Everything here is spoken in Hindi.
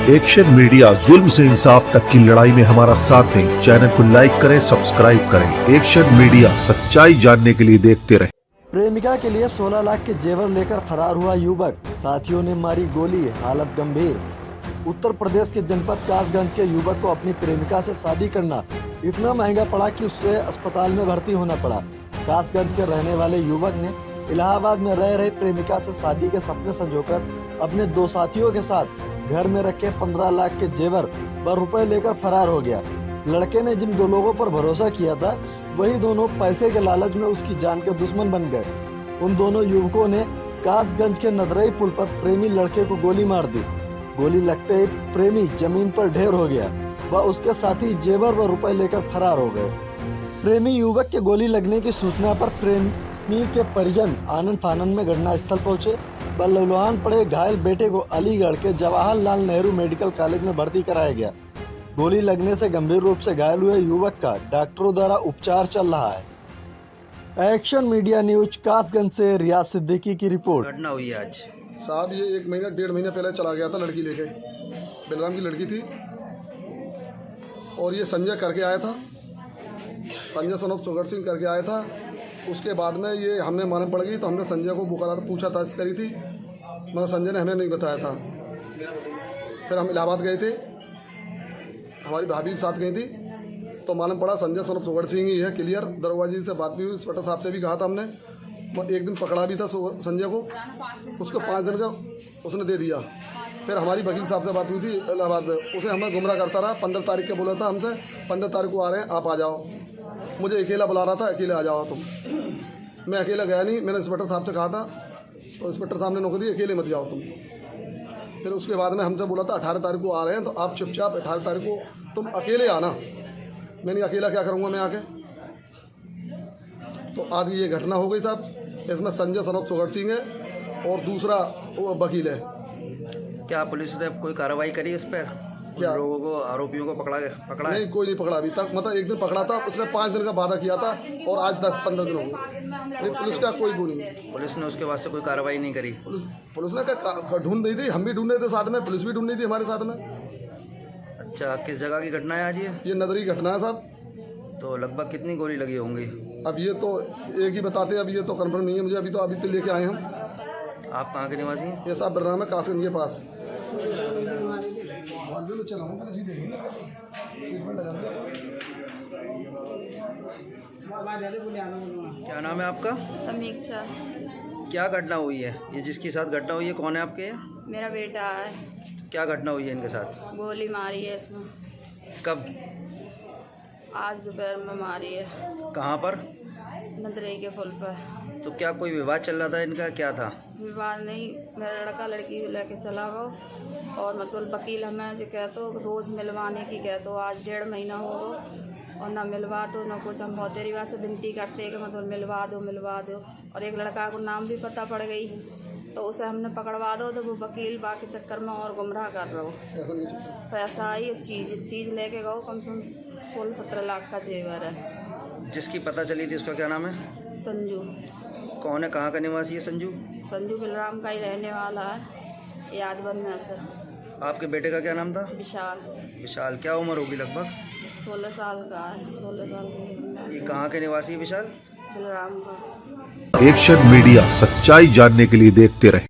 एक्शन मीडिया, जुल्म से इंसाफ तक की लड़ाई में हमारा साथ दें। चैनल को लाइक करें, सब्सक्राइब करें। एक्शन मीडिया, सच्चाई जानने के लिए देखते रहें। प्रेमिका के लिए 16 लाख के जेवर लेकर फरार हुआ युवक, साथियों ने मारी गोली, हालत गंभीर। उत्तर प्रदेश के जनपद कासगंज के युवक को अपनी प्रेमिका से शादी करना इतना महंगा पड़ा कि उसे अस्पताल में भर्ती होना पड़ा। कासगंज के रहने वाले युवक ने इलाहाबाद में रह रही प्रेमिका से शादी के सपने संजोकर अपने दो साथियों के साथ घर में रखे 15 लाख के जेवर व रुपए लेकर फरार हो गया। लड़के ने जिन दो लोगों पर भरोसा किया था, वही दोनों पैसे के लालच में उसकी जान के दुश्मन बन गए। उन दोनों युवकों ने कासगंज के नदरई पुल पर प्रेमी लड़के को गोली मार दी। गोली लगते ही प्रेमी जमीन पर ढेर हो गया व उसके साथी जेवर व रुपए लेकर फरार हो गए। प्रेमी युवक के गोली लगने की सूचना पर प्रेमी के परिजन आनन फानन में घटनास्थल पहुंचे व लहलहान पड़े घायल बेटे को अलीगढ़ के जवाहरलाल नेहरू मेडिकल कॉलेज में भर्ती कराया गया। गोली लगने से गंभीर रूप से घायल हुए युवक का डॉक्टरों द्वारा उपचार चल रहा है। एक्शन मीडिया न्यूज कासगंज से रियाज सिद्दीकी की रिपोर्ट। घटना हुई है आज साहब, ये 1 महीना 1.5 महीना पहले चला गया था लड़की लेके। बलराम की लड़की थी और ये संजय करके आया था, संजय सन ऑफ सुगर सिंह करके आया था। उसके बाद में ये हमने मालूम पड़ गई तो हमने संजय को बुखारा पूछताछ करी थी, मगर संजय ने हमें नहीं बताया था। फिर हम इलाहाबाद गए थे, हमारी भाभी के साथ गई थी, तो मालूम पड़ा संजय सन ऑफ सुगर सिंह ही है। क्लियर दरोगा जी से बात भी हुई, इंस्पेक्टर साहब से भी कहा था हमने। एक दिन पकड़ा भी था संजय को, उसको 5 दिन का उसने दे दिया। फिर हमारी वकील साहब से बात हुई थी इलाहाबाद में, उसे हमें गुमराह करता रहा। 15 तारीख के बोला था हमसे, 15 तारीख को आ रहे हैं, आप आ जाओ। मुझे अकेला बुला रहा था, अकेले आ जाओ तुम। मैं अकेला गया नहीं, मैंने इंस्पेक्टर साहब से कहा था, तो इंस्पेक्टर साहब ने नौकरी दी, अकेले मत जाओ तुम। फिर उसके बाद में हमसे बोला था 18 तारीख को आ रहे हैं, तो आप चुपचाप 18 तारीख को तुम अकेले आना। मैंने अकेला क्या करूँगा मैं आके। तो आज ये घटना हो गई साहब। इसमें संजय सन ऑफ सुगर सिंह है और दूसरा वो वकील है। क्या पुलिस ने कोई कार्रवाई करी इस पर? क्या लोगों को, आरोपियों को पकड़ा नहीं, कोई नहीं पकड़ा अभी तक। मतलब एक दिन पकड़ा था, उसने 5 दिन का वादा किया था और आज 10-15 दिन हो गए। पुलिस का कोई वो नहीं। पुलिस ने उसके बाद से कोई कार्रवाई नहीं करी? पुलिस ने क्या ढूंढ रही थी, हम भी ढूंढ रहे थे साथ में, पुलिस भी ढूंढ रही थी हमारे साथ में। अच्छा, किस जगह की घटना है आज ये नदरी घटना है साहब। तो लगभग कितनी गोली लगी होंगी? अब ये तो एक ही बताते हैं, अब ये तो कंफर्म नहीं है मुझे। अभी तो लेके आए हम। आप कहाँ के निवासी हैं? ये साहब बलराम है, कासगंज के पास। क्या नाम है आपका? समीक्षा। क्या घटना हुई है? ये जिसके साथ घटना हुई है कौन है आपके? मेरा बेटा है। क्या घटना हुई है इनके साथ? गोली मारी है इसमें। कब? आज दोपहर में मारी है। कहाँ पर? नदरई के पुल पर। तो क्या कोई विवाद चल रहा था इनका, क्या था? विवाद नहीं, मेरा लड़का लड़की लेके चला गया और मतलब वकील हमें जो कहतो रोज़ मिलवाने की कहतो। आज 1.5 महीना हो और ना मिलवा दो ना कुछ। हम बहुत देरी बाद से विनती करते कि मतलब मिलवा दो। और एक लड़का को नाम भी पता पड़ गई, तो उसे हमने पकड़वा दो, तो वो वकील बाकी चक्कर में और गुमराह कर रहा हो। पैसा आई चीज़ लेके गो, कम से कम 16-17 लाख का जेवर है। जिसकी पता चली थी उसका क्या नाम है? संजू। कौन है, कहाँ का निवासी है संजू? संजू बलराम का ही रहने वाला है, यादवन में असर। आपके बेटे का क्या नाम था? विशाल। विशाल। क्या उम्र होगी लगभग? 16 साल का है, 16 साल का। ये कहाँ के निवासी है विशाल? बलराम का। एक्शन मीडिया, सच्चाई जानने के लिए देखते रहें।